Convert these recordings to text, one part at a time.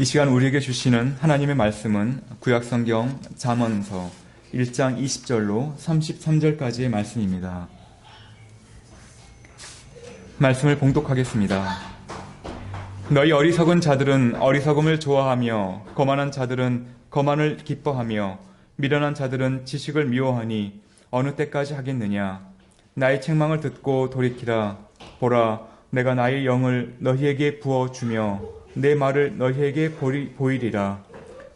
이 시간 우리에게 주시는 하나님의 말씀은 구약성경 잠언서 1장 20절로 33절까지의 말씀입니다. 말씀을 봉독하겠습니다. 너희 어리석은 자들은 어리석음을 좋아하며 거만한 자들은 거만을 기뻐하며 미련한 자들은 지식을 미워하니 어느 때까지 하겠느냐. 나의 책망을 듣고 돌이키라. 보라, 내가 나의 영을 너희에게 부어주며 내 말을 너희에게 보이리라.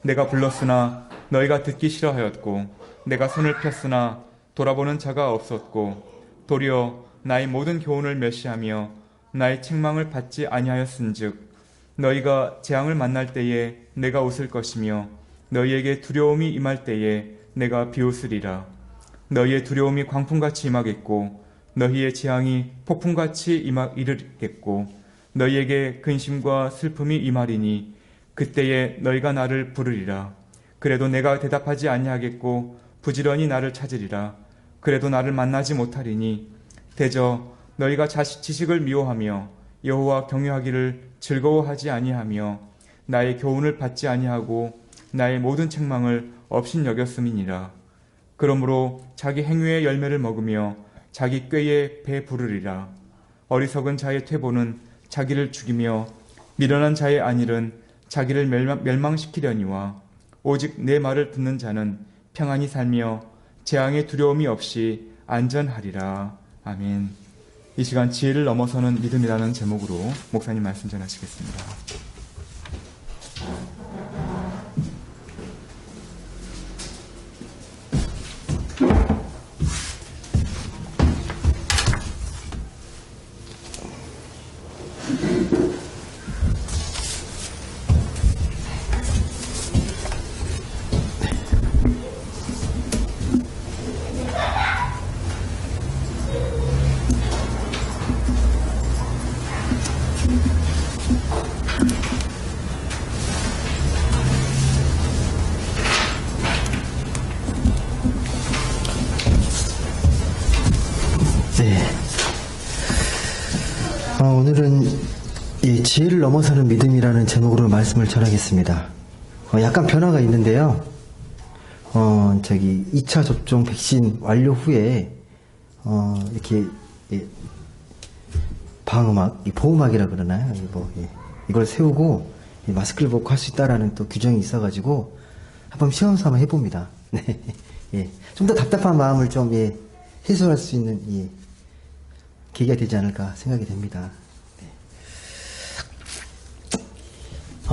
내가 불렀으나 너희가 듣기 싫어하였고 내가 손을 폈으나 돌아보는 자가 없었고 도리어 나의 모든 교훈을 멸시하며 나의 책망을 받지 아니하였은즉 너희가 재앙을 만날 때에 내가 웃을 것이며 너희에게 두려움이 임할 때에 내가 비웃으리라. 너희의 두려움이 광풍같이 임하겠고 너희의 재앙이 폭풍같이 이르겠고 너희에게 근심과 슬픔이 임하리니 그때에 너희가 나를 부르리라. 그래도 내가 대답하지 아니하겠고 부지런히 나를 찾으리라. 그래도 나를 만나지 못하리니 대저 너희가 지식을 미워하며 여호와 경외하기를 즐거워하지 아니하며 나의 교훈을 받지 아니하고 나의 모든 책망을 업신여겼음이니라. 그러므로 자기 행위의 열매를 먹으며 자기 꾀에 배 부르리라. 어리석은 자의 퇴보는 자기를 죽이며 미련한 자의 안일은 자기를 멸망시키려니와 오직 내 말을 듣는 자는 평안히 살며 재앙의 두려움이 없이 안전하리라. 아멘. 이 시간 지혜를 넘어서는 믿음이라는 제목으로 목사님 말씀 전하시겠습니다. 오늘은 지혜를 넘어서는 믿음이라는 제목으로 말씀을 전하겠습니다. 약간 변화가 있는데요. 2차 접종 백신 완료 후에 이렇게 방음막, 보호막이라 그러나요? 이걸 세우고 마스크를 벗고 할 수 있다라는 또 규정이 있어가지고 한번 시험 삼아 해봅니다. 네. 좀 더 답답한 마음을 좀 해소할 수 있는 계기가 되지 않을까 생각이 됩니다.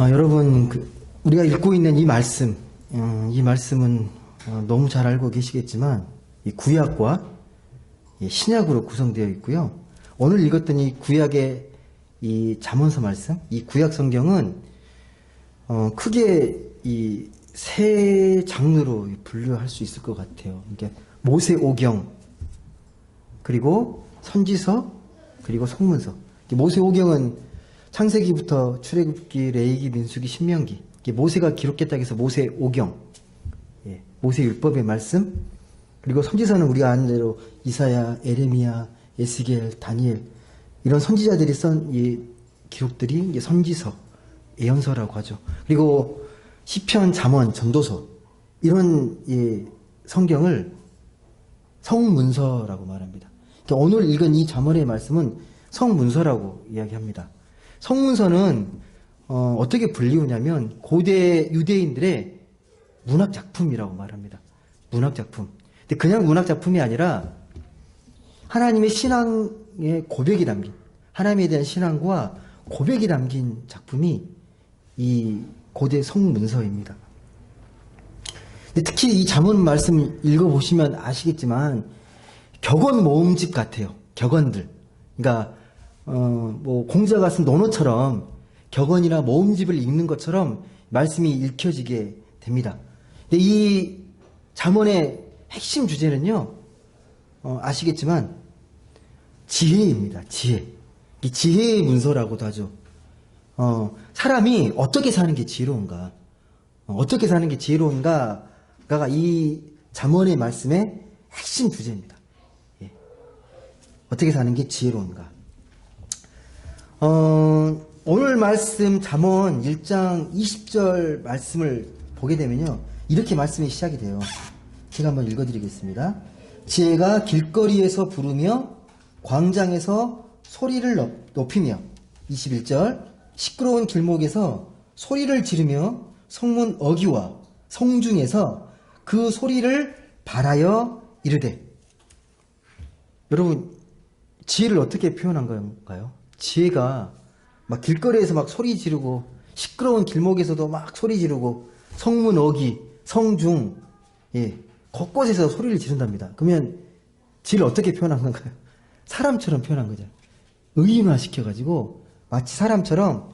여러분, 우리가 읽고 있는 이 말씀, 이 말씀은 너무 잘 알고 계시겠지만 이 구약과 신약으로 구성되어 있고요. 오늘 읽었던 이 구약의 이 잠언서 말씀, 이 구약 성경은 크게 이 세 장르로 분류할 수 있을 것 같아요. 그러니까 모세오경, 그리고 선지서, 그리고 성문서. 모세오경은 창세기부터 출애굽기, 레위기, 민수기, 신명기, 모세가 기록했다고 해서 모세오경, 모세율법의 말씀. 그리고 선지서는 우리가 아는 대로 이사야, 에레미야, 에스겔, 다니엘, 이런 선지자들이 쓴 기록들이 선지서, 예언서라고 하죠. 그리고 시편, 잠언, 전도서, 이런 성경을 성문서라고 말합니다. 그러니까 오늘 읽은 이 잠언의 말씀은 성문서라고 이야기합니다. 성문서는 어떻게 불리우냐면 고대 유대인들의 문학 작품이라고 말합니다. 문학 작품. 근데 그냥 문학 작품이 아니라 하나님의 신앙의 고백이 담긴, 하나님에 대한 신앙과 고백이 담긴 작품이 이 고대 성문서입니다. 근데 특히 이 잠언 말씀 읽어보시면 아시겠지만 격언 모음집 같아요. 격언들. 그러니까 공자가 쓴 논어처럼 격언이나 모음집을 읽는 것처럼 말씀이 읽혀지게 됩니다. 근데 이 잠언의 핵심 주제는요, 아시겠지만 지혜입니다. 지혜. 이 지혜의 문서라고도 하죠. 사람이 어떻게 사는 게 지혜로운가, 어떻게 사는 게 지혜로운가가 이 잠언의 말씀의 핵심 주제입니다. 어떻게 사는 게 지혜로운가. 오늘 말씀 잠언 1장 20절 말씀을 보게 되면요. 이렇게 말씀이 시작이 돼요. 제가 한번 읽어드리겠습니다. 지혜가 길거리에서 부르며 광장에서 소리를 높이며 21절 시끄러운 길목에서 소리를 지르며 성문 어귀와 성중에서 그 소리를 발하여 이르되. 여러분, 지혜를 어떻게 표현한 건가요? 지혜가 막 길거리에서 막 소리 지르고 시끄러운 길목에서도 막 소리 지르고 성문 어귀, 성중, 곳곳에서 소리를 지른답니다. 그러면 지혜를 어떻게 표현한 건가요? 사람처럼 표현한 거죠. 의인화 시켜가지고 마치 사람처럼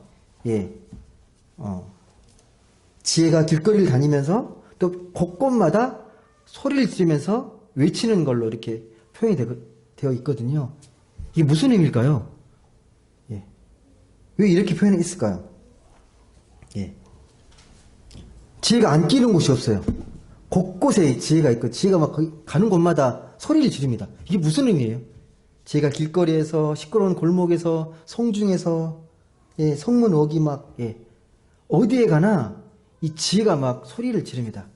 지혜가 길거리를 다니면서 또 곳곳마다 소리를 지르면서 외치는 걸로 이렇게 표현이 되어 있거든요. 이게 무슨 의미일까요? 왜 이렇게 표현했을까요? 지혜가 안 끼는 곳이 없어요. 곳곳에 지혜가 있고 지혜가 막 거기 가는 곳마다 소리를 지릅니다. 이게 무슨 의미예요? 지혜가 길거리에서 시끄러운 골목에서 성중에서 성문 어귀 막 어디에 가나 이 지혜가 막 소리를 지릅니다.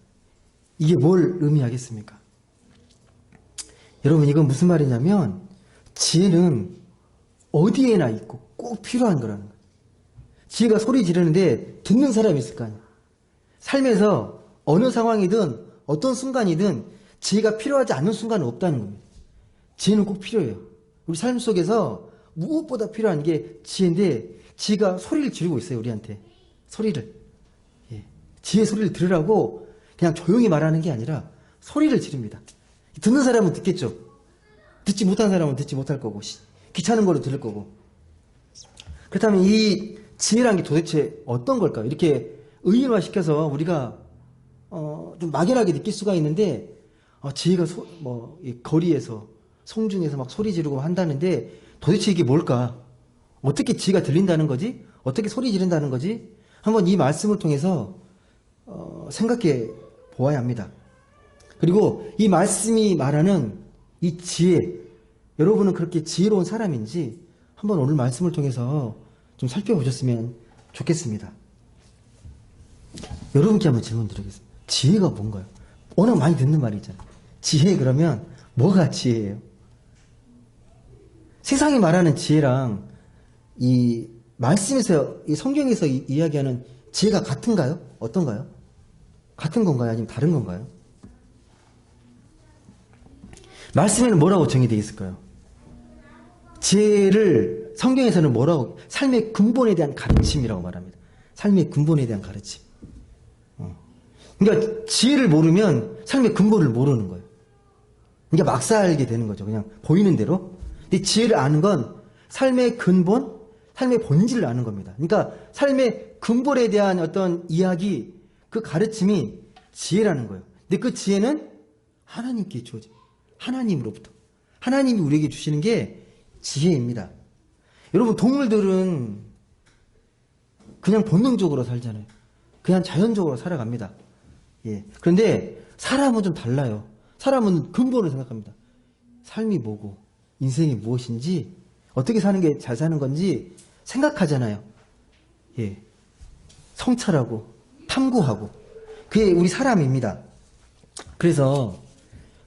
이게 뭘 의미하겠습니까? 여러분, 이건 무슨 말이냐면 지혜는 어디에나 있고 꼭 필요한 거라는 거예요. 지혜가 소리 지르는데 듣는 사람이 있을 거 아니에요. 삶에서 어느 상황이든 어떤 순간이든 지혜가 필요하지 않는 순간은 없다는 겁니다. 지혜는 꼭 필요해요. 우리 삶 속에서 무엇보다 필요한 게 지혜인데 지혜가 소리를 지르고 있어요. 우리한테 소리를. 지혜 소리를 들으라고 그냥 조용히 말하는 게 아니라 소리를 지릅니다. 듣는 사람은 듣겠죠. 듣지 못한 사람은 듣지 못할 거고 귀찮은 거로 들을 거고. 그렇다면 이 지혜란 게 도대체 어떤 걸까요? 이렇게 의인화시켜서 우리가 좀 막연하게 느낄 수가 있는데 지혜가 이 거리에서 성중에서 막 소리 지르고 한다는데 도대체 이게 뭘까? 어떻게 지혜가 들린다는 거지? 어떻게 소리 지른다는 거지? 한번 이 말씀을 통해서 생각해 보아야 합니다. 그리고 이 말씀이 말하는 이 지혜, 여러분은 그렇게 지혜로운 사람인지 한번 오늘 말씀을 통해서 좀 살펴보셨으면 좋겠습니다. 여러분께 한번 질문 드리겠습니다. 지혜가 뭔가요? 워낙 많이 듣는 말이 있잖아요. 지혜 그러면 뭐가 지혜예요? 세상이 말하는 지혜랑 이 말씀에서, 이 성경에서 이야기하는 지혜가 같은가요? 어떤가요? 같은 건가요? 아니면 다른 건가요? 말씀에는 뭐라고 정의되어 있을까요? 지혜를 성경에서는 뭐라고, 삶의 근본에 대한 가르침이라고 말합니다. 삶의 근본에 대한 가르침. 그러니까 지혜를 모르면 삶의 근본을 모르는 거예요. 그러니까 막 살게 되는 거죠. 그냥 보이는 대로. 근데 지혜를 아는 건 삶의 근본, 삶의 본질을 아는 겁니다. 그러니까 삶의 근본에 대한 어떤 이야기, 그 가르침이 지혜라는 거예요. 근데 그 지혜는 하나님께 주어져요. 하나님으로부터. 하나님이 우리에게 주시는 게 지혜입니다. 여러분, 동물들은 그냥 본능적으로 살잖아요. 그냥 자연적으로 살아갑니다. 그런데 사람은 좀 달라요. 사람은 근본을 생각합니다. 삶이 뭐고, 인생이 무엇인지, 어떻게 사는 게 잘 사는 건지 생각하잖아요. 성찰하고, 탐구하고. 그게 우리 사람입니다. 그래서,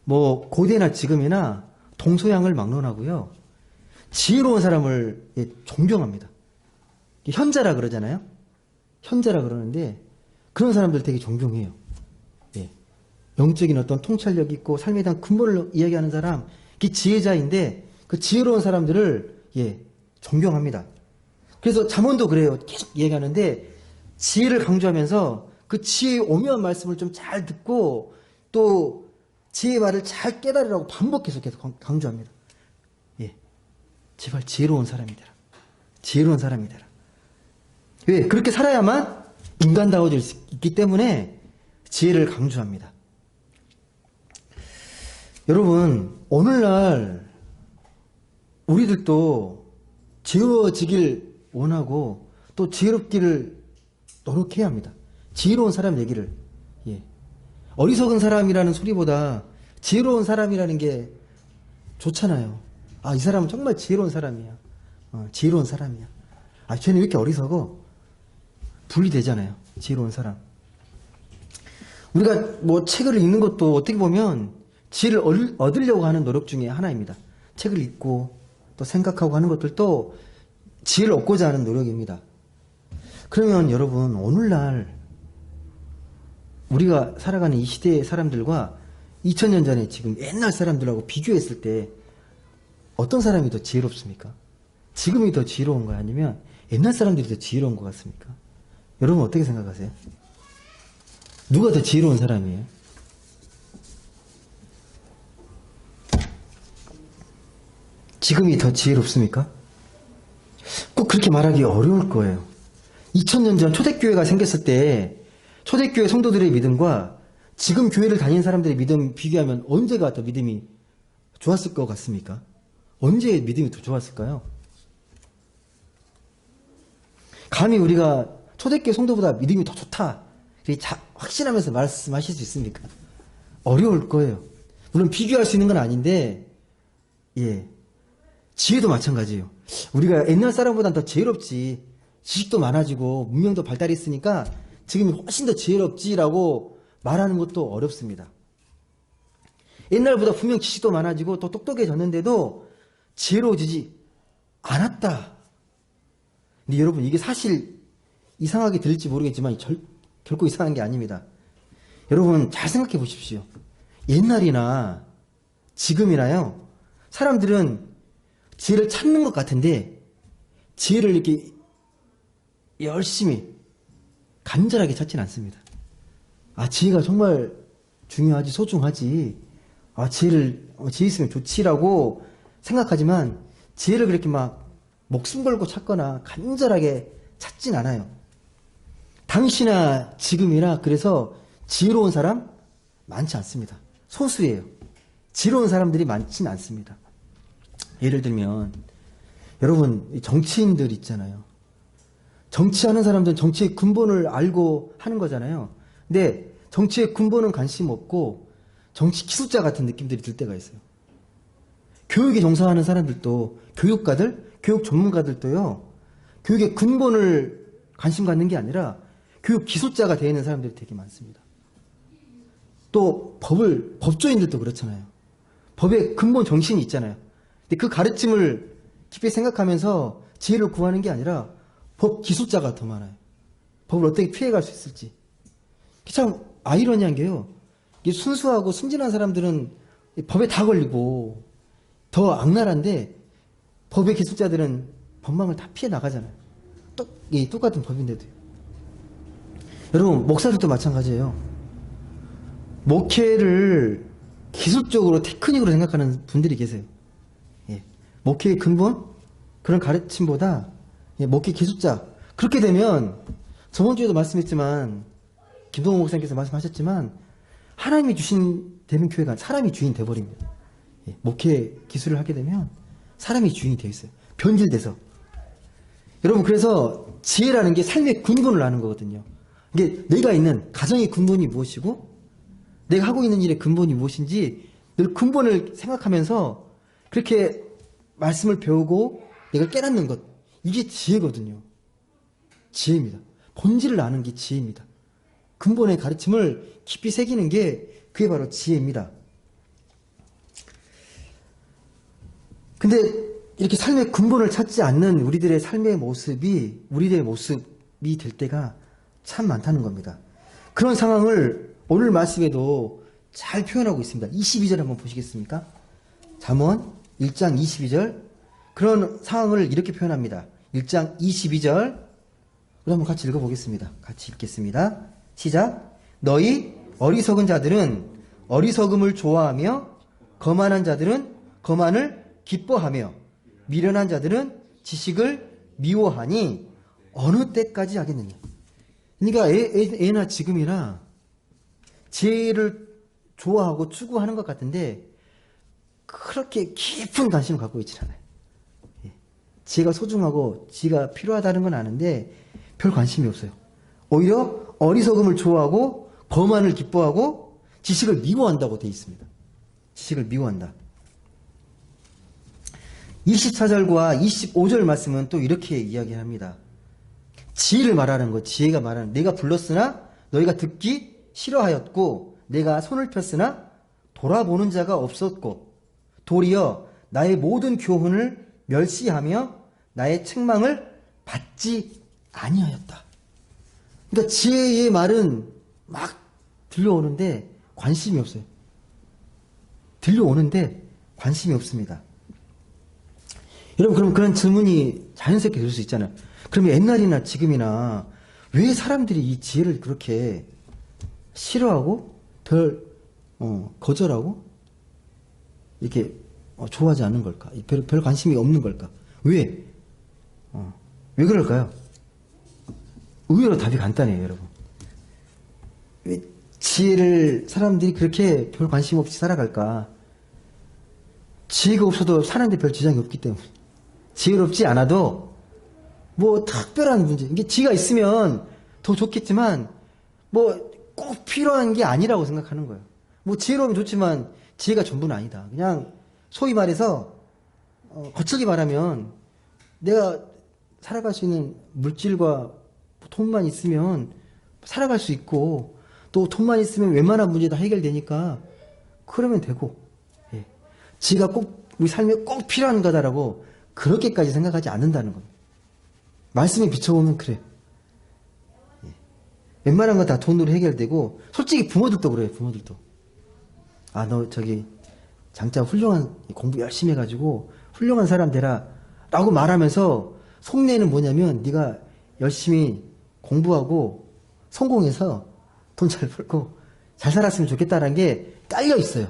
고대나 지금이나 동서양을 막론하고요. 지혜로운 사람을 존경합니다. 현자라 그러잖아요. 현자라 그러는데 그런 사람들 되게 존경해요. 영적인 어떤 통찰력 있고 삶에 대한 근본을 이야기하는 사람, 그게 지혜자인데 그 지혜로운 사람들을 존경합니다. 그래서 잠언도 그래요. 계속 얘기하는데 지혜를 강조하면서 그 지혜의 오묘한 말씀을 좀 잘 듣고 또 지혜의 말을 잘 깨달으라고 반복해서 계속 강조합니다. 제발 지혜로운 사람이 되라. 지혜로운 사람이 되라. 왜? 그렇게 살아야만 인간다워질 수 있기 때문에 지혜를 강조합니다. 여러분, 오늘날 우리들도 지혜로워지길 원하고 또 지혜롭기를 노력해야 합니다. 지혜로운 사람 얘기를. 어리석은 사람이라는 소리보다 지혜로운 사람이라는 게 좋잖아요. 이 사람은 정말 지혜로운 사람이야. 지혜로운 사람이야. 아, 쟤는 왜 이렇게 어리석어? 분리되잖아요. 지혜로운 사람. 우리가 뭐 책을 읽는 것도 어떻게 보면 지혜를 얻으려고 하는 노력 중에 하나입니다. 책을 읽고 또 생각하고 하는 것들도 지혜를 얻고자 하는 노력입니다. 그러면 여러분, 오늘날 우리가 살아가는 이 시대의 사람들과 2000년 전에 지금 옛날 사람들하고 비교했을 때 어떤 사람이 더 지혜롭습니까? 지금이 더 지혜로운 거야? 아니면 옛날 사람들이 더 지혜로운 것 같습니까? 여러분 어떻게 생각하세요? 누가 더 지혜로운 사람이에요? 지금이 더 지혜롭습니까? 꼭 그렇게 말하기 어려울 거예요. 2000년 전 초대교회가 생겼을 때 초대교회 성도들의 믿음과 지금 교회를 다니는 사람들의 믿음 비교하면 언제가 더 믿음이 좋았을 것 같습니까? 언제 믿음이 더 좋았을까요? 감히 우리가 초대교회 성도보다 믿음이 더 좋다 확신하면서 말씀하실 수 있습니까? 어려울 거예요. 물론 비교할 수 있는 건 아닌데 지혜도 마찬가지예요. 우리가 옛날 사람보다는 더 지혜롭지, 지식도 많아지고 문명도 발달했으니까 지금이 훨씬 더 지혜롭지라고 말하는 것도 어렵습니다. 옛날보다 분명 지식도 많아지고 또 똑똑해졌는데도 지혜로워지지 않았다. 근데 여러분, 이게 사실 이상하게 들릴지 모르겠지만 결코 이상한 게 아닙니다. 여러분 잘 생각해 보십시오. 옛날이나 지금이나요, 사람들은 지혜를 찾는 것 같은데 지혜를 이렇게 열심히 간절하게 찾지는 않습니다. 아, 지혜가 정말 중요하지, 소중하지, 아, 지혜 있으면 좋지라고 생각하지만 지혜를 그렇게 막 목숨 걸고 찾거나 간절하게 찾진 않아요. 당시나 지금이나 그래서 지혜로운 사람 많지 않습니다. 소수예요. 지혜로운 사람들이 많지는 않습니다. 예를 들면 여러분, 정치인들 있잖아요. 정치하는 사람들은 정치의 근본을 알고 하는 거잖아요. 근데 정치의 근본은 관심 없고 정치 기술자 같은 느낌들이 들 때가 있어요. 교육에 종사하는 사람들도, 교육가들, 교육 전문가들도요, 교육의 근본을 관심 갖는 게 아니라 교육 기술자가 되어 있는 사람들이 되게 많습니다. 또 법조인들도 그렇잖아요. 법의 근본 정신이 있잖아요. 근데 그 가르침을 깊이 생각하면서 지혜를 구하는 게 아니라 법 기술자가 더 많아요. 법을 어떻게 피해갈 수 있을지. 참 아이러니한 게요, 순수하고 순진한 사람들은 법에 다 걸리고 더 악랄한데 법의 기술자들은 법망을 다 피해 나가잖아요. 똑같은 법인데도요. 여러분, 목사들도 마찬가지예요. 목회를 기술적으로 테크닉으로 생각하는 분들이 계세요. 목회의 근본, 그런 가르침보다 목회 기술자, 그렇게 되면 저번 주에도 말씀했지만, 김동호 목사님께서 말씀하셨지만, 하나님이 주신 되는 교회가 사람이 주인 돼버립니다. 목회 기술을 하게 되면 사람이 주인이 되어 있어요. 변질돼서. 여러분, 그래서 지혜라는 게 삶의 근본을 아는 거거든요. 이게 내가 있는 가정의 근본이 무엇이고 내가 하고 있는 일의 근본이 무엇인지 늘 근본을 생각하면서 그렇게 말씀을 배우고 내가 깨닫는 것, 이게 지혜거든요. 지혜입니다. 본질을 아는 게 지혜입니다. 근본의 가르침을 깊이 새기는 게 그게 바로 지혜입니다. 근데 이렇게 삶의 근본을 찾지 않는 우리들의 삶의 모습이 될 때가 참 많다는 겁니다. 그런 상황을 오늘 말씀에도 잘 표현하고 있습니다. 22절 한번 보시겠습니까? 잠언 1장 22절, 그런 상황을 이렇게 표현합니다. 1장 22절 우리 한번 같이 읽어보겠습니다. 같이 읽겠습니다. 시작. 너희 어리석은 자들은 어리석음을 좋아하며 거만한 자들은 거만을 기뻐하며 미련한 자들은 지식을 미워하니 어느 때까지 하겠느냐. 그러니까 애나 지금이나 지혜를 좋아하고 추구하는 것 같은데 그렇게 깊은 관심을 갖고 있지 않아요. 지혜가 소중하고 지혜가 필요하다는 건 아는데 별 관심이 없어요. 오히려 어리석음을 좋아하고 거만을 기뻐하고 지식을 미워한다고 되어 있습니다. 지식을 미워한다. 24절과 25절 말씀은 또 이렇게 이야기합니다. 지혜를 말하는 것, 지혜가 말하는, 내가 불렀으나 너희가 듣기 싫어하였고 내가 손을 폈으나 돌아보는 자가 없었고 도리어 나의 모든 교훈을 멸시하며 나의 책망을 받지 아니하였다. 그러니까 지혜의 말은 막 들려오는데 관심이 없어요. 들려오는데 관심이 없습니다. 여러분, 그럼 그런 질문이 자연스럽게 들 수 있잖아요. 그러면 옛날이나 지금이나 왜 사람들이 이 지혜를 그렇게 싫어하고 거절하고 이렇게 좋아하지 않는 걸까? 별 관심이 없는 걸까? 왜? 왜 그럴까요? 의외로 답이 간단해요, 여러분. 왜 지혜를 사람들이 그렇게 별 관심 없이 살아갈까? 지혜가 없어도 사는데 별 지장이 없기 때문에. 지혜롭지 않아도 뭐 특별한 문제, 이게 지혜가 있으면 더 좋겠지만 뭐 꼭 필요한 게 아니라고 생각하는 거예요. 뭐 지혜로우면 좋지만 지혜가 전부는 아니다. 그냥 소위 말해서 거칠게 말하면 내가 살아갈 수 있는 물질과 돈만 있으면 살아갈 수 있고 또 돈만 있으면 웬만한 문제 다 해결되니까 그러면 되고, 예. 지혜가 꼭 우리 삶에 꼭 필요한 거다라고 그렇게까지 생각하지 않는다는 겁니다. 말씀에 비춰보면 그래. 예. 웬만한 건 다 돈으로 해결되고, 솔직히 부모들도 그래요, 부모들도. 아, 너 저기 장차 훌륭한 공부 열심히 해가지고 훌륭한 사람 되라 라고 말하면서 속내는 뭐냐면 네가 열심히 공부하고 성공해서 돈 잘 벌고 잘 살았으면 좋겠다라는 게 깔려 있어요.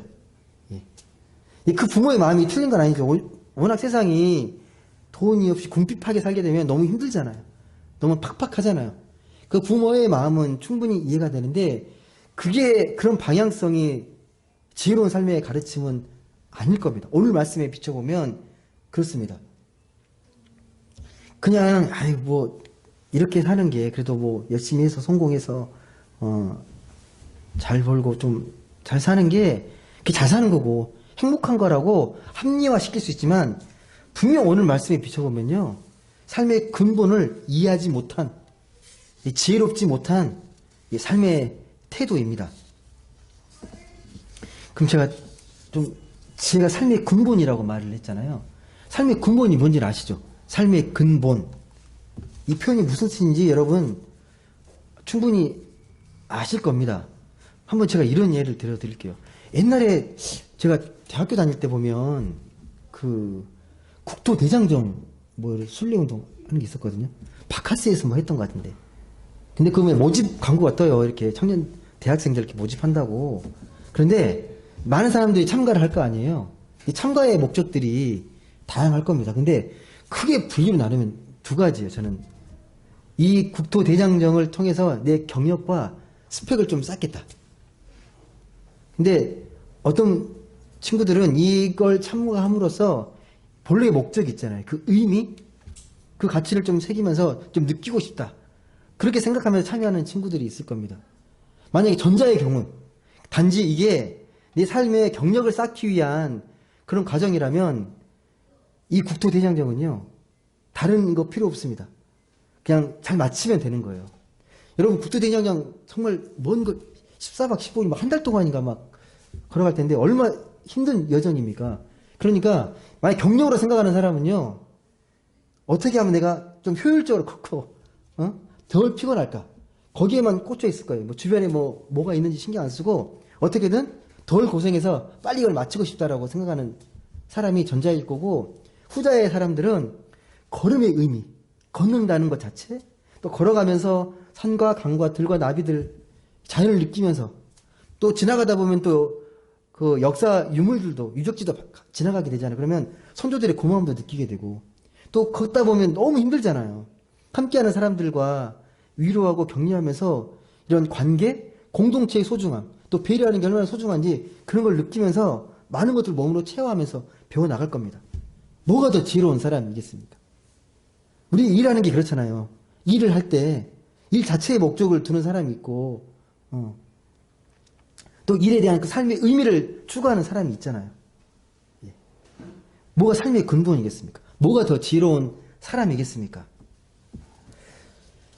예. 그 부모의 마음이 틀린 건 아니죠. 워낙 세상이 돈이 없이 궁핍하게 살게 되면 너무 힘들잖아요. 너무 팍팍하잖아요. 그 부모의 마음은 충분히 이해가 되는데 그게 그런 방향성이 지혜로운 삶의 가르침은 아닐 겁니다. 오늘 말씀에 비춰보면 그렇습니다. 그냥 뭐 이렇게 사는 게 그래도 뭐 열심히 해서 성공해서 잘 벌고 좀 잘 사는 게 그게 잘 사는 거고 행복한 거라고 합리화시킬 수 있지만 분명 오늘 말씀에 비춰보면요, 삶의 근본을 이해하지 못한, 지혜롭지 못한 삶의 태도입니다. 그럼 제가 삶의 근본이라고 말을 했잖아요. 삶의 근본이 뭔지 아시죠? 삶의 근본. 이 표현이 무슨 뜻인지 여러분 충분히 아실 겁니다. 한번 제가 이런 예를 들어드릴게요. 옛날에 제가 대학교 다닐 때 보면 그 국토대장정 순례운동 하는 게 있었거든요. 바카스에서 뭐 했던 것 같은데. 근데 그러면 모집 광고가 떠요. 이렇게 청년 대학생들 이렇게 모집한다고. 그런데 많은 사람들이 참가를 할 거 아니에요. 이 참가의 목적들이 다양할 겁니다. 근데 크게 분류를 나누면 두 가지예요. 저는 이 국토대장정을 통해서 내 경력과 스펙을 좀 쌓겠다. 근데 어떤 친구들은 이걸 참가함으로써 본래의 목적이 있잖아요. 그 의미, 그 가치를 좀 새기면서 좀 느끼고 싶다. 그렇게 생각하면서 참여하는 친구들이 있을 겁니다. 만약에 전자의 경우, 단지 이게 내 삶의 경력을 쌓기 위한 그런 과정이라면 이 국토대장정은요, 다른 거 필요 없습니다. 그냥 잘 마치면 되는 거예요. 여러분, 국토대장정 정말 먼 거 14박 15일 막 한 달 동안인가 막 걸어갈 텐데 얼마나 힘든 여정입니까? 그러니까 만약 경력으로 생각하는 사람은요, 어떻게 하면 내가 좀 효율적으로 걷고 덜 피곤할까? 거기에만 꽂혀 있을 거예요. 뭐 주변에 뭐가 있는지 신경 안 쓰고 어떻게든 덜 고생해서 빨리 이걸 마치고 싶다라고 생각하는 사람이 전자일 거고, 후자의 사람들은 걸음의 의미, 걷는다는 것 자체, 또 걸어가면서 산과 강과 들과 나비들 자연을 느끼면서 또 지나가다 보면 또 그 역사 유물들도, 유적지도 지나가게 되잖아요. 그러면 선조들의 고마움도 느끼게 되고, 또 걷다 보면 너무 힘들잖아요. 함께하는 사람들과 위로하고 격려하면서 이런 관계, 공동체의 소중함, 또 배려하는 게 얼마나 소중한지 그런 걸 느끼면서 많은 것들을 몸으로 체화하면서 배워나갈 겁니다. 뭐가 더 지혜로운 사람이겠습니까? 우리 일하는 게 그렇잖아요. 일을 할 때 일 자체의 목적을 두는 사람이 있고, 또 일에 대한 그 삶의 의미를 추구하는 사람이 있잖아요. 예. 뭐가 삶의 근본이겠습니까? 뭐가 더 지혜로운 사람이겠습니까?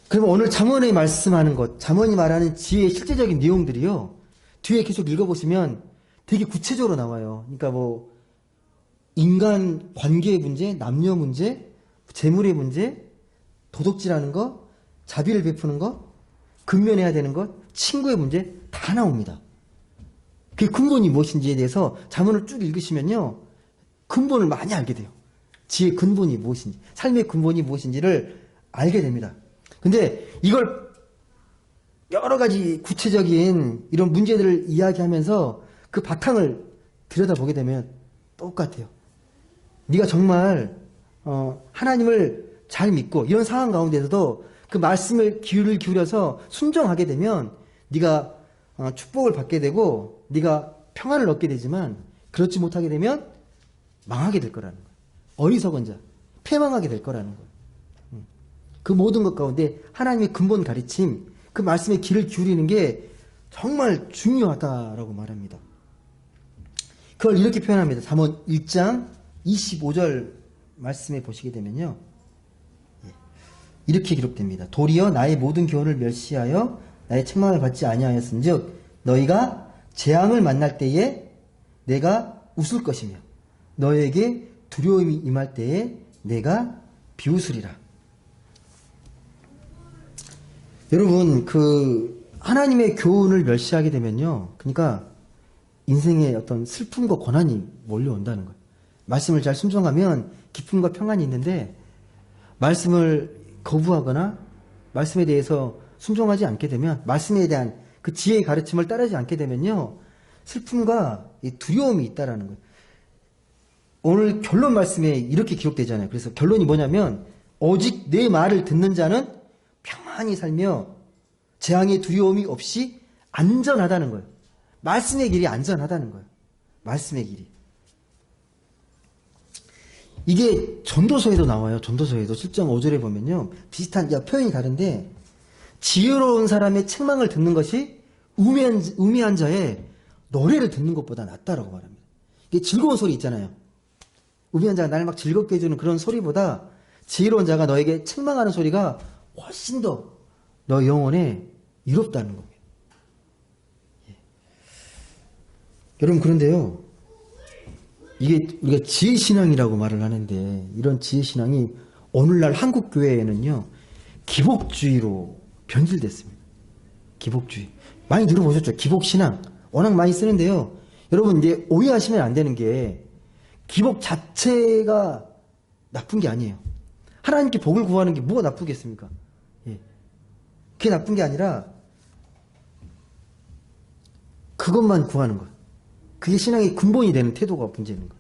그러면 오늘 잠언에 말씀하는 것, 잠언이 말하는 지혜의 실제적인 내용들이요, 뒤에 계속 읽어보시면 되게 구체적으로 나와요. 그러니까 뭐 인간 관계의 문제, 남녀 문제, 재물의 문제, 도덕질하는 것, 자비를 베푸는 것, 근면해야 되는 것, 친구의 문제 다 나옵니다. 그 근본이 무엇인지에 대해서 잠언을 쭉 읽으시면요, 근본을 많이 알게 돼요. 지혜의 근본이 무엇인지, 삶의 근본이 무엇인지를 알게 됩니다. 근데 이걸 여러 가지 구체적인 이런 문제들을 이야기하면서 그 바탕을 들여다보게 되면 똑같아요. 네가 정말 하나님을 잘 믿고 이런 상황 가운데서도 그 말씀을 귀를 기울여서 순종하게 되면 네가 축복을 받게 되고 네가 평안을 얻게 되지만, 그렇지 못하게 되면 망하게 될 거라는 거예요. 어리석은 자, 패망하게 될 거라는 거예요. 그 모든 것 가운데 하나님의 근본 가르침, 그 말씀에 귀를 기울이는 게 정말 중요하다라고 말합니다. 그걸 이렇게 표현합니다. 잠언 1장 25절 말씀에 보시게 되면요, 이렇게 기록됩니다. 도리어 나의 모든 교훈을 멸시하여 나의 책망을 받지 아니하였은즉 너희가 재앙을 만날 때에 내가 웃을 것이며 너에게 두려움이 임할 때에 내가 비웃으리라. 여러분, 그 하나님의 교훈을 멸시하게 되면요, 그러니까 인생에 어떤 슬픔과 고난이 몰려온다는 거예요. 말씀을 잘 순종하면 기쁨과 평안이 있는데, 말씀을 거부하거나 말씀에 대해서 순종하지 않게 되면, 말씀에 대한 그 지혜의 가르침을 따르지 않게 되면요, 슬픔과 이 두려움이 있다라는 거예요. 오늘 결론 말씀에 이렇게 기록되잖아요. 그래서 결론이 뭐냐면, 오직 내 말을 듣는 자는 평안히 살며 재앙의 두려움이 없이 안전하다는 거예요. 말씀의 길이 안전하다는 거예요. 말씀의 길이. 이게 전도서에도 나와요. 전도서에도 7장 5절에 보면요, 비슷한 표현이 다른데, 지혜로운 사람의 책망을 듣는 것이 우매한 자의 노래를 듣는 것보다 낫다라고 말합니다. 이게 즐거운 소리 있잖아요. 우매한 자가 나를 막 즐겁게 해주는 그런 소리보다 지혜로운 자가 너에게 책망하는 소리가 훨씬 더 너 영혼에 이롭다는 겁니다. 예. 여러분, 그런데요, 이게 우리가 지혜신앙이라고 말을 하는데, 이런 지혜신앙이 오늘날 한국교회에는요, 기복주의로 변질됐습니다. 기복주의. 많이 들어보셨죠? 기복신앙. 워낙 많이 쓰는데요, 여러분, 이제 오해하시면 안 되는 게, 기복 자체가 나쁜 게 아니에요. 하나님께 복을 구하는 게 뭐가 나쁘겠습니까? 예. 그게 나쁜 게 아니라 그것만 구하는 것. 그게 신앙의 근본이 되는 태도가 문제인 것.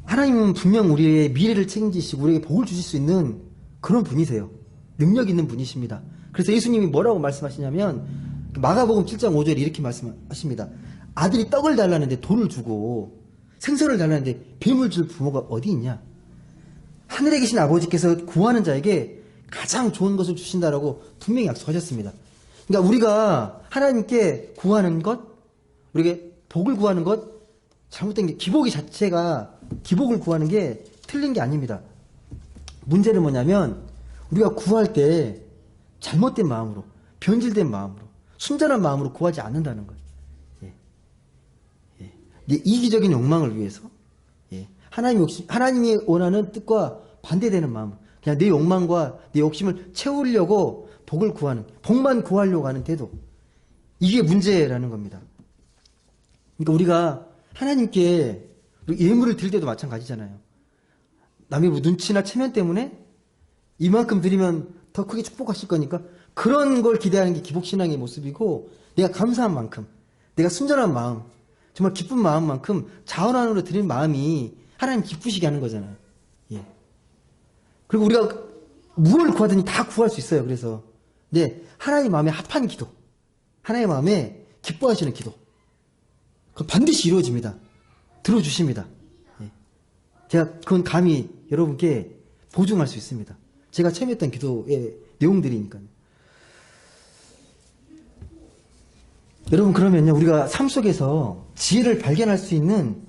하나님은 분명 우리의 미래를 책임지시고 우리에게 복을 주실 수 있는 그런 분이세요. 능력 있는 분이십니다. 그래서 예수님이 뭐라고 말씀하시냐면, 마가복음 7장 5절에 이렇게 말씀하십니다. 아들이 떡을 달라는데 돌을 주고 생선을 달라는데 뱀을 줄 부모가 어디 있냐? 하늘에 계신 아버지께서 구하는 자에게 가장 좋은 것을 주신다라고 분명히 약속하셨습니다. 그러니까 우리가 하나님께 구하는 것, 우리에게 복을 구하는 것, 잘못된 게, 기복이 자체가, 기복을 구하는 게 틀린 게 아닙니다. 문제는 뭐냐면, 우리가 구할 때 잘못된 마음으로, 변질된 마음으로, 순전한 마음으로 구하지 않는다는 거예요. 예. 이기적인 욕망을 위해서, 예. 하나님이 원하는 뜻과 반대되는 마음, 그냥 내 욕망과 내 욕심을 채우려고 복을 구하는, 복만 구하려고 하는 태도, 이게 문제라는 겁니다. 그러니까 우리가 하나님께 예물을 드릴 때도 마찬가지잖아요. 남의 뭐 눈치나 체면 때문에 이만큼 드리면 더 크게 축복하실 거니까, 그런 걸 기대하는 게 기복신앙의 모습이고, 내가 감사한 만큼, 내가 순전한 마음, 정말 기쁜 마음만큼 자원안으로 드리는 마음이 하나님 기쁘시게 하는 거잖아요. 예. 그리고 우리가 무엇을 구하든지 다 구할 수 있어요. 그래서 네, 하나님 마음에 합한 기도, 하나님 마음에 기뻐하시는 기도, 그건 반드시 이루어집니다. 들어주십니다. 예. 제가 그건 감히 여러분께 보증할 수 있습니다. 제가 참여했던 기도의 내용들이니까요. 여러분, 그러면요, 우리가 삶 속에서 지혜를 발견할 수 있는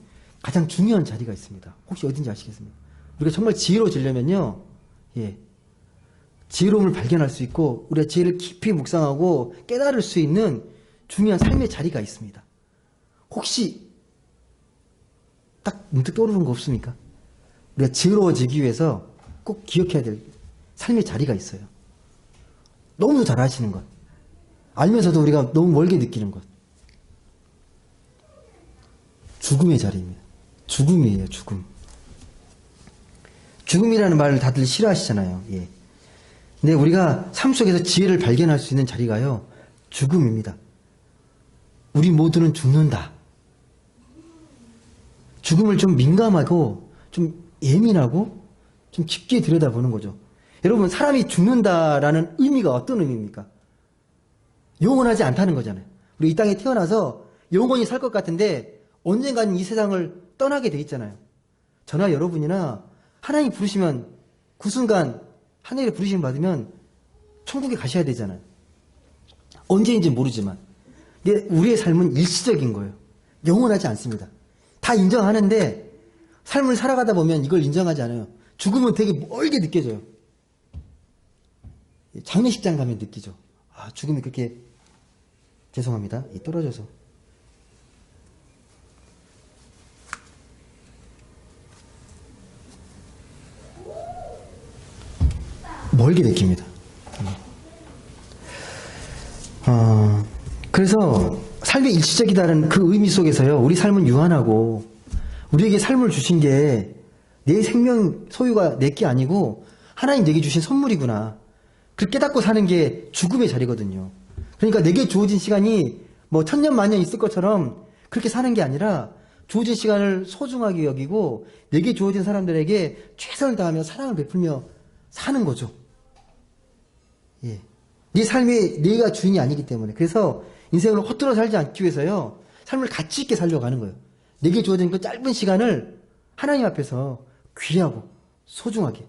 가장 중요한 자리가 있습니다. 혹시 어딘지 아시겠습니까? 우리가 정말 지혜로워지려면요, 예, 지혜로움을 발견할 수 있고 우리가 지혜를 깊이 묵상하고 깨달을 수 있는 중요한 삶의 자리가 있습니다. 혹시 딱 문득 떠오르는 거 없습니까? 우리가 지혜로워지기 위해서 꼭 기억해야 될 삶의 자리가 있어요. 너무 잘 아시는 것, 알면서도 우리가 너무 멀게 느끼는 것, 죽음의 자리입니다. 죽음이에요, 죽음. 죽음이라는 말을 다들 싫어하시잖아요. 예. 근데 우리가 삶 속에서 지혜를 발견할 수 있는 자리가요, 죽음입니다. 우리 모두는 죽는다. 죽음을 좀 민감하고 좀 예민하고 좀 깊게 들여다보는 거죠. 여러분, 사람이 죽는다라는 의미가 어떤 의미입니까? 영원하지 않다는 거잖아요. 우리 이 땅에 태어나서 영원히 살 것 같은데 언젠가는 이 세상을 떠나게 돼 있잖아요. 저나 여러분이나 하나님 부르시면 그 순간 하늘에 부르심 받으면 천국에 가셔야 되잖아요. 언제인지 모르지만. 근데 우리의 삶은 일시적인 거예요. 영원하지 않습니다. 다 인정하는데 삶을 살아가다 보면 이걸 인정하지 않아요. 죽음은 되게 멀게 느껴져요. 장례식장 가면 느끼죠. 아, 죽음이 그렇게, 죄송합니다. 떨어져서. 멀게 느낍니다. 그래서 삶이 일시적이다는 그 의미 속에서요, 우리 삶은 유한하고 우리에게 삶을 주신 게 내 생명 소유가 내게 아니고 하나님 내게 주신 선물이구나. 그걸 깨닫고 사는 게 죽음의 자리거든요. 그러니까 내게 주어진 시간이 뭐 천년 만년 있을 것처럼 그렇게 사는 게 아니라 주어진 시간을 소중하게 여기고 내게 주어진 사람들에게 최선을 다하며 사랑을 베풀며 사는 거죠. 예. 네 삶이 내가 주인이 아니기 때문에. 그래서 인생을 헛들어 살지 않기 위해서요, 삶을 가치 있게 살려고 하는 거예요. 내게 주어진 그 짧은 시간을 하나님 앞에서 귀하고 소중하게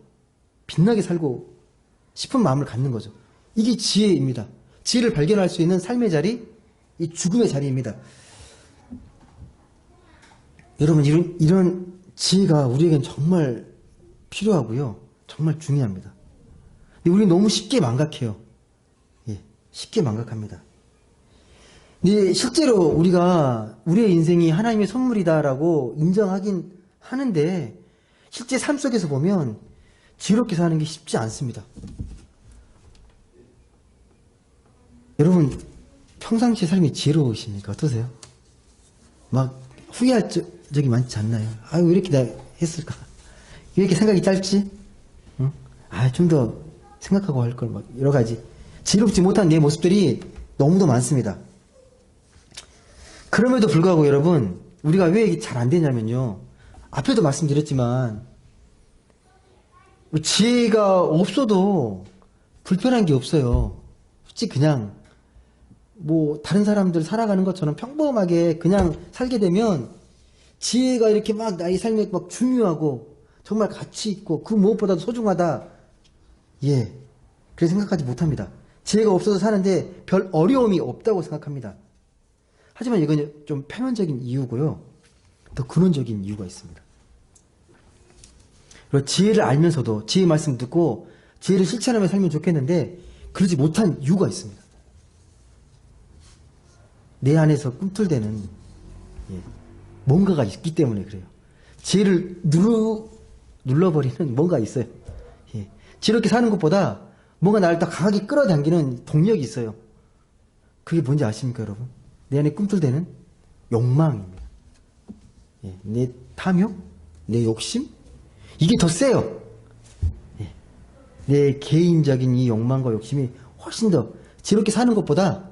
빛나게 살고 싶은 마음을 갖는 거죠. 이게 지혜입니다. 지혜를 발견할 수 있는 삶의 자리, 이 죽음의 자리입니다. 여러분, 이런 지혜가 우리에겐 정말 필요하고요, 정말 중요합니다. 근데 우리 너무 쉽게 망각해요. 예, 쉽게 망각합니다. 근데 실제로 우리가 우리의 인생이 하나님의 선물이다라고 인정하긴 하는데 실제 삶 속에서 보면 지혜롭게 사는 게 쉽지 않습니다. 여러분, 평상시 삶이 지혜로우십니까? 어떠세요? 막 후회할 적이 많지 않나요? 아유, 왜 이렇게 나 했을까? 왜 이렇게 생각이 짧지? 응? 아, 좀 더 생각하고 할 걸, 막 여러 가지 지혜롭지 못한 내 모습들이 너무도 많습니다. 그럼에도 불구하고 여러분, 우리가 왜 이게 잘 안 되냐면요, 앞에도 말씀드렸지만 지혜가 없어도 불편한 게 없어요. 솔직히 그냥 뭐 다른 사람들 살아가는 것처럼 평범하게 그냥 살게 되면 지혜가 이렇게 막 나의 삶에 막 중요하고 정말 가치 있고 그 무엇보다도 소중하다, 예, 그렇게 생각하지 못합니다. 지혜가 없어서 사는데 별 어려움이 없다고 생각합니다. 하지만 이건 좀 표면적인 이유고요, 더 근원적인 이유가 있습니다. 그리고 지혜를 알면서도 지혜 말씀 듣고 지혜를 실천하며 살면 좋겠는데 그러지 못한 이유가 있습니다. 내 안에서 꿈틀대는, 예, 뭔가가 있기 때문에 그래요. 지혜를 눌러버리는 뭔가 있어요. 예, 지혜롭게 사는 것보다 뭔가 나를 더 강하게 끌어당기는 동력이 있어요. 그게 뭔지 아십니까, 여러분? 내 안에 꿈틀대는 욕망입니다. 예, 내 탐욕, 내 욕심, 이게 더 세요. 예, 내 개인적인 이 욕망과 욕심이 훨씬 더 지혜롭게 사는 것보다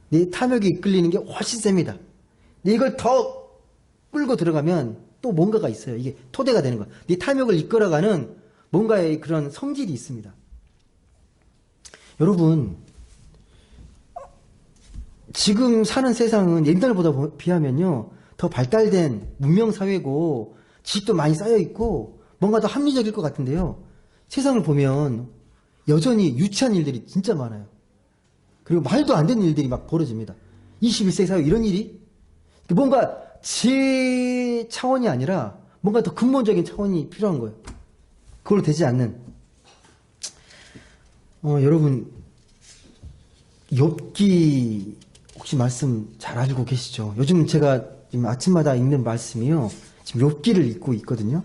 내 탐욕에 이끌리는 게 훨씬 셉니다. 근데 이걸 더 끌고 들어가면 또 뭔가가 있어요. 이게 토대가 되는 거예요. 네 탐욕을 이끌어가는 뭔가의 그런 성질이 있습니다. 여러분, 지금 사는 세상은 옛날보다 비하면요, 더 발달된 문명사회고 지식도 많이 쌓여있고 뭔가 더 합리적일 것 같은데요, 세상을 보면 여전히 유치한 일들이 진짜 많아요. 그리고 말도 안 되는 일들이 막 벌어집니다. 21세기 사회 이런 일이 뭔가 제 차원이 아니라 뭔가 더 근본적인 차원이 필요한 거예요. 그걸로 되지 않는. 여러분, 욥기 혹시 말씀 잘 알고 계시죠? 요즘 제가 지금 아침마다 읽는 말씀이요. 지금 욥기를 읽고 있거든요.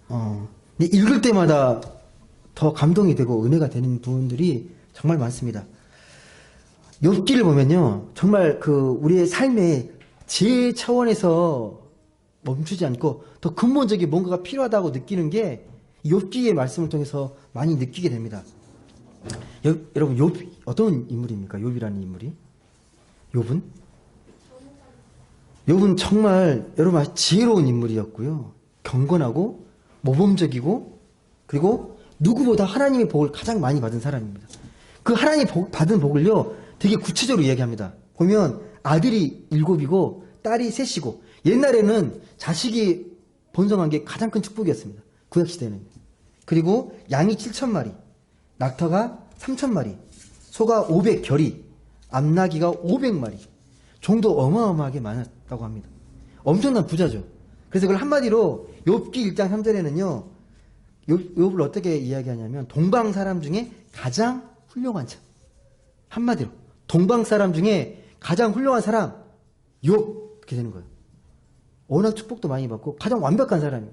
근데 읽을 때마다 더 감동이 되고 은혜가 되는 부분들이 정말 많습니다. 욥기를 보면요. 정말 우리의 삶의 제 차원에서 멈추지 않고 더 근본적인 뭔가가 필요하다고 느끼는 게 욥기의 말씀을 통해서 많이 느끼게 됩니다. 여러분, 욥 어떤 인물입니까? 욥이라는 인물이? 욥은 정말 여러분 지혜로운 인물이었고요. 경건하고 모범적이고 그리고 누구보다 하나님의 복을 가장 많이 받은 사람입니다. 그 하나님 받은 복을요 되게 구체적으로 이야기합니다. 보면 아들이 7이고 딸이 3이고 옛날에는 자식이 번성한 게 가장 큰 축복이었습니다. 구약시대는. 그리고 양이 7,000마리, 낙타가 3,000마리, 소가 500결이, 암나귀가 500마리. 종도 어마어마하게 많았다고 합니다. 엄청난 부자죠. 그래서 그걸 한마디로 욥기 1장 3절에는요. 욥을 어떻게 이야기하냐면 동방 사람 중에 가장 훌륭한 자. 한마디로 동방 사람 중에 가장 훌륭한 사람 욥 이렇게 되는 거예요. 워낙 축복도 많이 받고 가장 완벽한 사람이에요.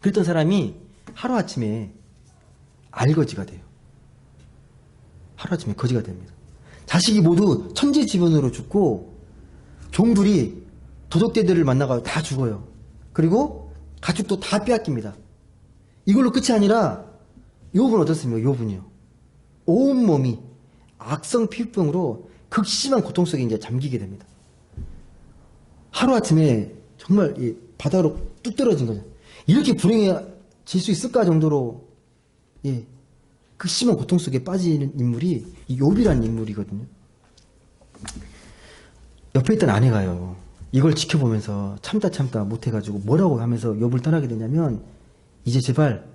그랬던 사람이 하루아침에 알거지가 돼요. 하루아침에 거지가 됩니다. 자식이 모두 천재지변으로 죽고 종들이 도적대들을 만나가 다 죽어요. 그리고 가축도 다 빼앗깁니다. 이걸로 끝이 아니라 욥은 어떻습니까? 욥은요. 온몸이 악성 피부병으로 극심한 고통 속에 이제 잠기게 됩니다. 하루아침에 정말 바다로 뚝 떨어진 거죠. 이렇게 불행해질 수 있을까 정도로 극심한 고통 속에 빠지는 인물이 이 욥이라는 인물이거든요. 옆에 있던 아내가요. 이걸 지켜보면서 참다 못해가지고 뭐라고 하면서 욥을 떠나게 되냐면 이제 제발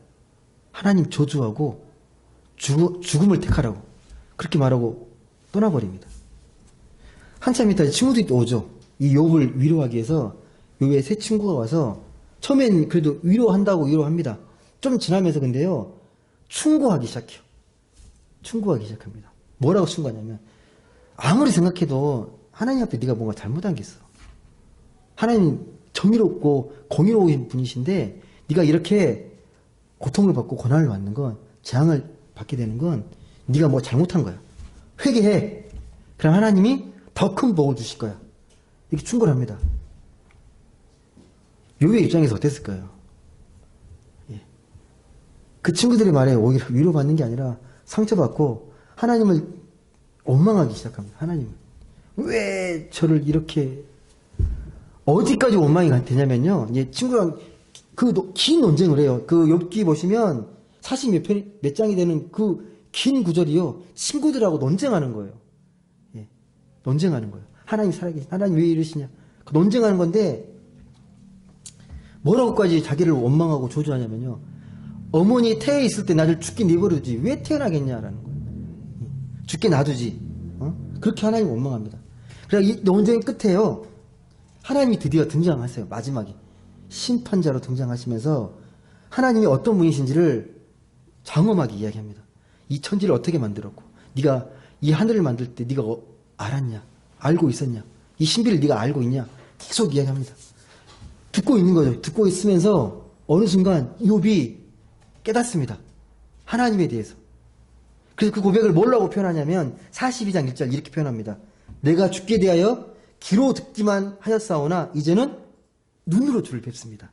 하나님 저주하고 죽음을 택하라고 그렇게 말하고 떠나버립니다. 한참 있다 친구들이 또 오죠. 이 욥을 위로하기 위해서 욥의 새 친구가 와서 처음엔 그래도 위로합니다. 좀 지나면서 근데요. 충고하기 시작해요. 충고하기 시작합니다. 뭐라고 충고하냐면 아무리 생각해도 하나님 앞에 네가 뭔가 잘못한 게 있어. 하나님 정의롭고 공의로운 분이신데 네가 이렇게 고통을 받고 고난을 받는 건 재앙을 받게 되는 건 네가 뭐 잘못한 거야. 회개해. 그럼 하나님이 더 큰 복을 주실 거야. 이렇게 충고를 합니다. 욥의 입장에서 어땠을까요? 그 친구들의 말에 오히려 위로받는 게 아니라 상처받고 하나님을 원망하기 시작합니다. 하나님을. 왜 저를 이렇게 어디까지 원망이 되냐면요. 친구랑 긴 논쟁을 해요. 욥기 보시면 40몇 장이 되는 그 긴 구절이요. 친구들하고 논쟁하는 거예요. 논쟁하는 거예요. 하나님 살아계신, 하나님 왜 이러시냐. 논쟁하는 건데 뭐라고까지 자기를 원망하고 조주하냐면요. 어머니 태에 있을 때 나를 죽게 내버려두지 왜 태어나겠냐라는 거예요. 죽게 놔두지. 그렇게 하나님 원망합니다. 그래서 이 논쟁 끝에요. 하나님이 드디어 등장하세요. 마지막에. 심판자로 등장하시면서 하나님이 어떤 분이신지를 장엄하게 이야기합니다. 이 천지를 어떻게 만들었고 네가 이 하늘을 만들 때 네가 알았냐? 알고 있었냐? 이 신비를 네가 알고 있냐? 계속 이야기합니다. 듣고 있는 거죠. 듣고 있으면서 어느 순간 욥이 깨닫습니다. 하나님에 대해서. 그래서 그 고백을 뭐라고 표현하냐면 42장 1절 이렇게 표현합니다. 내가 죽게 대하여 귀로 듣기만 하였사오나 이제는 눈으로 주를 뵙습니다.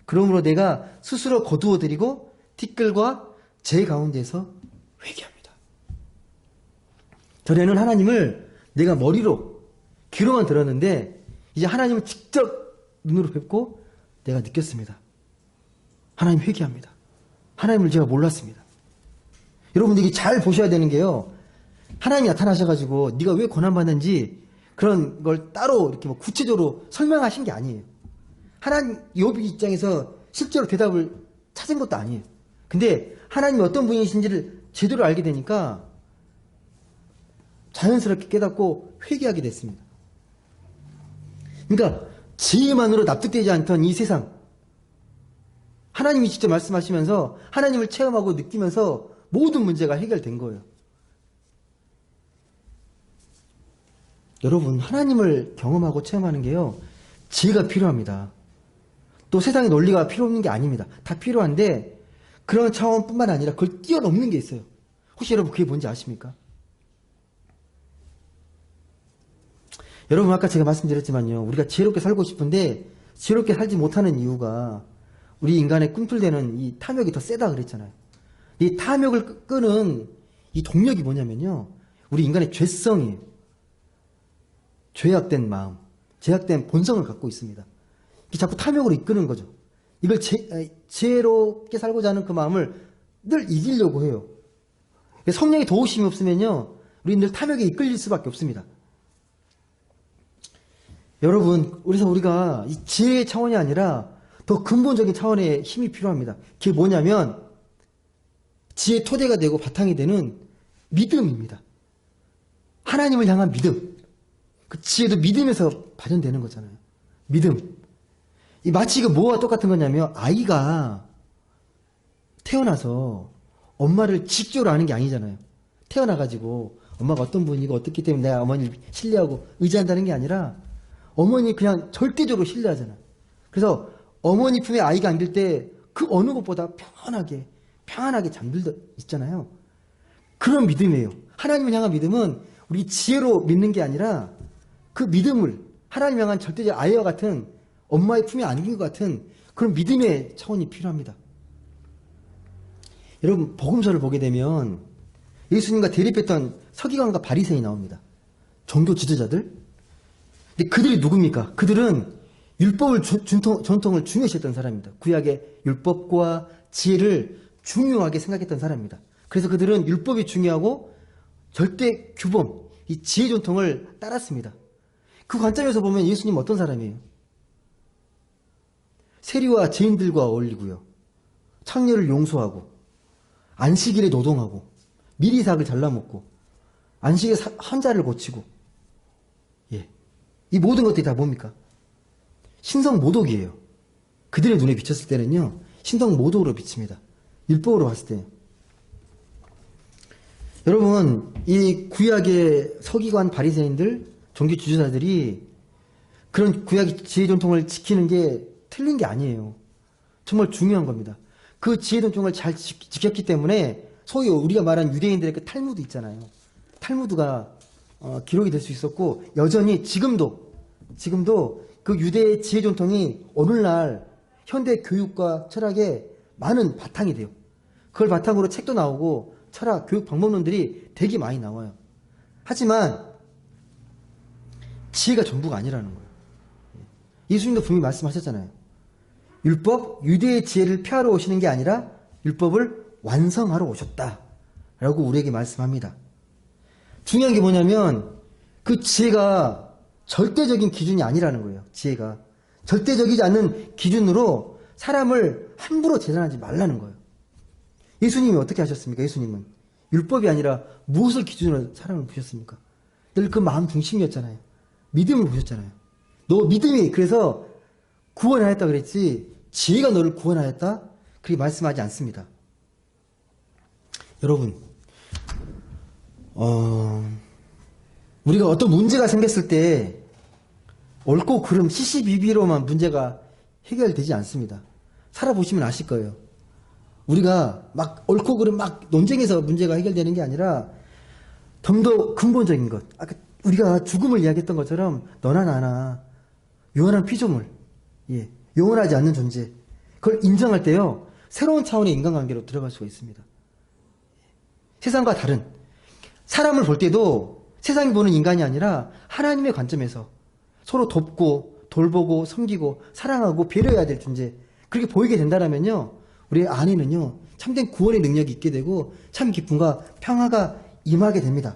그러므로 내가 스스로 거두어드리고 티끌과 제 가운데서 회개합니다. 전에는 하나님을 내가 머리로 귀로만 들었는데 이제 하나님을 직접 눈으로 뵙고 내가 느꼈습니다. 하나님 회개합니다. 하나님을 제가 몰랐습니다. 여러분들이 잘 보셔야 되는 게요. 하나님이 나타나셔가지고 네가 왜 고난받는지 그런 걸 따로 이렇게 뭐 구체적으로 설명하신 게 아니에요. 하나님 욥의 입장에서 실제로 대답을 찾은 것도 아니에요. 근데 하나님이 어떤 분이신지를 제대로 알게 되니까 자연스럽게 깨닫고 회개하게 됐습니다. 그러니까 지혜만으로 납득되지 않던 이 세상, 하나님이 직접 말씀하시면서 하나님을 체험하고 느끼면서 모든 문제가 해결된 거예요. 여러분, 하나님을 경험하고 체험하는 게요, 지혜가 필요합니다. 또 세상의 논리가 필요 없는 게 아닙니다. 다 필요한데 그런 차원뿐만 아니라 그걸 뛰어넘는 게 있어요. 혹시 여러분 그게 뭔지 아십니까? 여러분, 아까 제가 말씀드렸지만요, 우리가 지혜롭게 살고 싶은데 지혜롭게 살지 못하는 이유가 우리 인간의 꿈틀대는 이 탐욕이 더 세다 그랬잖아요. 이 탐욕을 끄는 이 동력이 뭐냐면요, 우리 인간의 죄성이에요. 죄악된 마음, 죄악된 본성을 갖고 있습니다. 자꾸 탐욕으로 이끄는 거죠. 이걸 지혜롭게 살고자 하는 그 마음을 늘 이기려고 해요. 성령의 도우심이 없으면요, 우리는 늘 탐욕에 이끌릴 수밖에 없습니다. 여러분, 그래서 우리가 이 지혜의 차원이 아니라 더 근본적인 차원의 힘이 필요합니다. 그게 뭐냐면 지혜의 토대가 되고 바탕이 되는 믿음입니다. 하나님을 향한 믿음. 그 지혜도 믿음에서 발현되는 거잖아요. 믿음. 이 마치 이거 뭐와 똑같은 거냐면, 아이가 태어나서 엄마를 직접으로 아는 게 아니잖아요. 태어나가지고 엄마가 어떤 분이고 어떻기 때문에 내가 어머니를 신뢰하고 의지한다는 게 아니라 어머니 그냥 절대적으로 신뢰하잖아요. 그래서 어머니 품에 아이가 안길 때 그 어느 것보다 편안하게 잠들어 있잖아요. 그런 믿음이에요. 하나님을 향한 믿음은 우리 지혜로 믿는 게 아니라 그 믿음을 하나님 향한 절대적 아이와 같은, 엄마의 품에 안긴 것 같은 그런 믿음의 차원이 필요합니다. 여러분, 복음서를 보게 되면 예수님과 대립했던 서기관과 바리새인이 나옵니다. 종교 지도자들. 근데 그들이 누굽니까? 그들은 율법을 전통을 중요시했던 사람입니다. 구약의 율법과 지혜를 중요하게 생각했던 사람입니다. 그래서 그들은 율법이 중요하고 절대 규범, 이 지혜 전통을 따랐습니다. 그 관점에서 보면 예수님은 어떤 사람이에요? 세리와 죄인들과 어울리고요, 창녀를 용서하고, 안식일에 노동하고, 미리삭을 잘라먹고, 안식에 환자를 고치고, 이 모든 것들이 다 뭡니까? 신성모독이에요. 그들의 눈에 비쳤을 때는요, 신성모독으로 비칩니다. 율법으로 봤을 때. 여러분, 이 구약의 서기관 바리새인들, 종교 지도자들이 그런 구약의 지혜 전통을 지키는 게 틀린 게 아니에요. 정말 중요한 겁니다. 그 지혜 전통을 잘 지켰기 때문에 소위 우리가 말하는 유대인들의 그 탈무드 있잖아요. 탈무드가 기록이 될 수 있었고, 여전히 지금도 그 유대의 지혜 전통이 오늘날 현대 교육과 철학에 많은 바탕이 돼요. 그걸 바탕으로 책도 나오고 철학, 교육 방법론들이 되게 많이 나와요. 하지만 지혜가 전부가 아니라는 거예요. 예수님도 분명히 말씀하셨잖아요. 율법, 유대의 지혜를 폐하러 오시는 게 아니라 율법을 완성하러 오셨다 라고 우리에게 말씀합니다. 중요한 게 뭐냐면 그 지혜가 절대적인 기준이 아니라는 거예요. 지혜가 절대적이지 않는 기준으로 사람을 함부로 재단하지 말라는 거예요. 예수님이 어떻게 하셨습니까? 예수님은 율법이 아니라 무엇을 기준으로 사람을 보셨습니까? 늘 그 마음 중심이었잖아요. 믿음을 보셨잖아요. 너 믿음이 그래서 구원하였다 그랬지 지혜가 너를 구원하였다 그렇게 말씀하지 않습니다. 여러분, 우리가 어떤 문제가 생겼을 때 옳고 그름 시시비비로만 문제가 해결되지 않습니다. 살아보시면 아실 거예요. 우리가 막 옳고 그름 막 논쟁에서 문제가 해결되는 게 아니라 좀 더 근본적인 것. 아까 우리가 죽음을 이야기했던 것처럼 너나 나나 영원한 피조물, 영원하지 않는 존재. 그걸 인정할 때요, 새로운 차원의 인간관계로 들어갈 수가 있습니다. 세상과 다른, 사람을 볼 때도 세상이 보는 인간이 아니라 하나님의 관점에서 서로 돕고 돌보고 섬기고 사랑하고 배려해야 될 존재, 그렇게 보이게 된다면요, 우리 안에는요 참된 구원의 능력이 있게 되고 참 기쁨과 평화가 임하게 됩니다.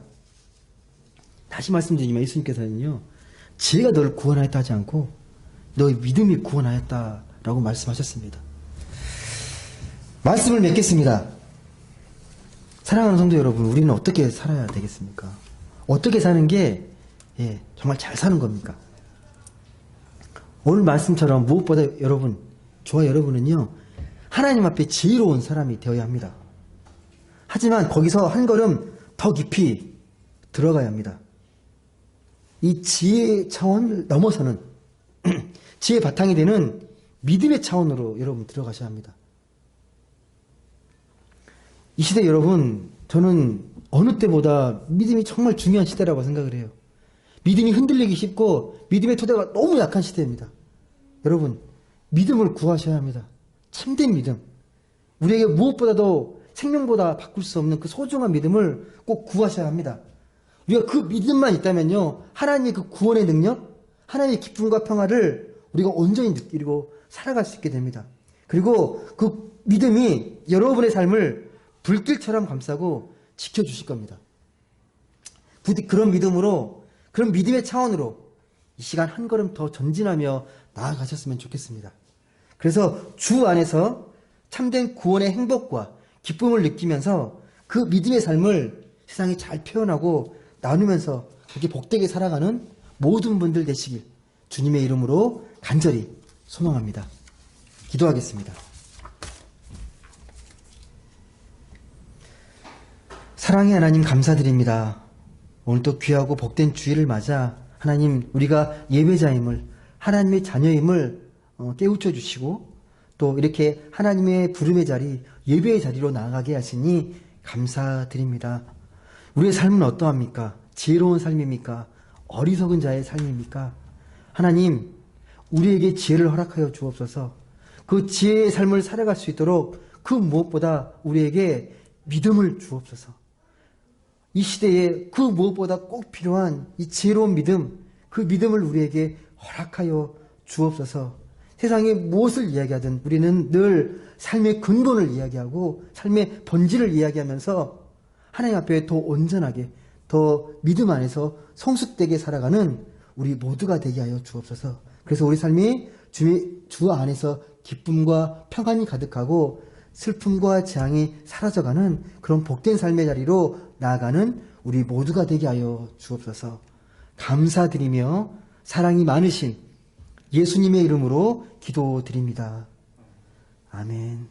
다시 말씀드리지만 예수님께서는요, 지혜가 너를 구원하였다 하지 않고 너의 믿음이 구원하였다라고 말씀하셨습니다. 말씀을 맺겠습니다. 사랑하는 성도 여러분, 우리는 어떻게 살아야 되겠습니까? 어떻게 사는 게 정말 잘 사는 겁니까? 오늘 말씀처럼 무엇보다 여러분, 저와 여러분은요, 하나님 앞에 지혜로운 사람이 되어야 합니다. 하지만 거기서 한 걸음 더 깊이 들어가야 합니다. 이 지혜의 차원을 넘어서는 지혜의 바탕이 되는 믿음의 차원으로 여러분 들어가셔야 합니다. 이 시대 여러분, 저는 어느 때보다 믿음이 정말 중요한 시대라고 생각을 해요. 믿음이 흔들리기 쉽고 믿음의 토대가 너무 약한 시대입니다. 여러분, 믿음을 구하셔야 합니다. 참된 믿음. 우리에게 무엇보다도 생명보다 바꿀 수 없는 그 소중한 믿음을 꼭 구하셔야 합니다. 우리가 그 믿음만 있다면요, 하나님의 그 구원의 능력, 하나님의 기쁨과 평화를 우리가 온전히 느끼고 살아갈 수 있게 됩니다. 그리고 그 믿음이 여러분의 삶을 불길처럼 감싸고 지켜주실 겁니다. 부디 그런 믿음으로, 그런 믿음의 차원으로 이 시간 한 걸음 더 전진하며 나아가셨으면 좋겠습니다. 그래서 주 안에서 참된 구원의 행복과 기쁨을 느끼면서 그 믿음의 삶을 세상에 잘 표현하고 나누면서 그렇게 복되게 살아가는 모든 분들 되시길 주님의 이름으로 간절히 소망합니다. 기도하겠습니다. 사랑의 하나님 감사드립니다. 오늘도 귀하고 복된 주일을 맞아 하나님, 우리가 예배자임을, 하나님의 자녀임을 깨우쳐 주시고 또 이렇게 하나님의 부름의 자리, 예배의 자리로 나아가게 하시니 감사드립니다. 우리의 삶은 어떠합니까? 지혜로운 삶입니까? 어리석은 자의 삶입니까? 하나님, 우리에게 지혜를 허락하여 주옵소서. 그 지혜의 삶을 살아갈 수 있도록 그 무엇보다 우리에게 믿음을 주옵소서. 이 시대에 그 무엇보다 꼭 필요한 이 지혜로운 믿음, 그 믿음을 우리에게 허락하여 주옵소서. 세상에 무엇을 이야기하든 우리는 늘 삶의 근본을 이야기하고 삶의 본질을 이야기하면서 하나님 앞에 더 온전하게, 더 믿음 안에서 성숙되게 살아가는 우리 모두가 되게 하여 주옵소서. 그래서 우리 삶이 주 안에서 기쁨과 평안이 가득하고 슬픔과 재앙이 사라져가는 그런 복된 삶의 자리로 나아가는 우리 모두가 되게 하여 주옵소서. 감사드리며 사랑이 많으신 예수님의 이름으로 기도드립니다. 아멘.